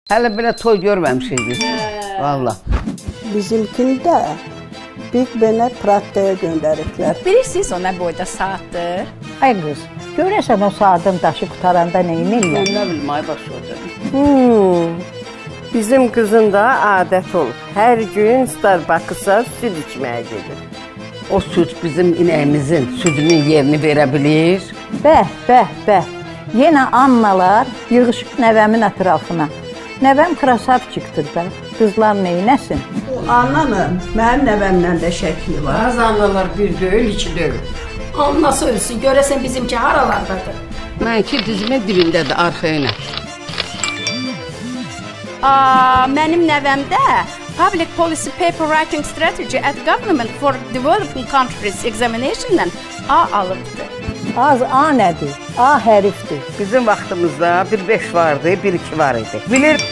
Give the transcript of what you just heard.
Hələ belə toy görməmişik. Valla. Bizimkini də bir belə praktaya göndəriblər. Bilirsiniz o nə boyda saatdır? Ay qız, görəsən o saatın daşı qutaranda neynirlər? Nə bilim, ay başı olacaq. Bizim qızın da adət olub. Hər gün Starbucks-a süd içməyə gedir. O süd bizim inəyimizin südünün yerini verə bilir. Bəh. Yenə annalar yığışıb nəvəmin ətrafına. Nəvəm krasavçıqdır da, qızlar neynəsin? Annanın mənim nəvəmlə də şəkli var. Bazı analar bir deyil, iki deyil. Annası ölsün, görəsən bizimki haralardadır. Mənki dizimin dibindədir, arxa ilə. Mənim nəvəmdə Public Policy Paper Writing Strategy at Government for Developing Countries examination-dən A alıbdır. Az A nədir? A hərfdir. Bizim vaxtımızda bir 5 vardı, bir 2 var idi. Bilir.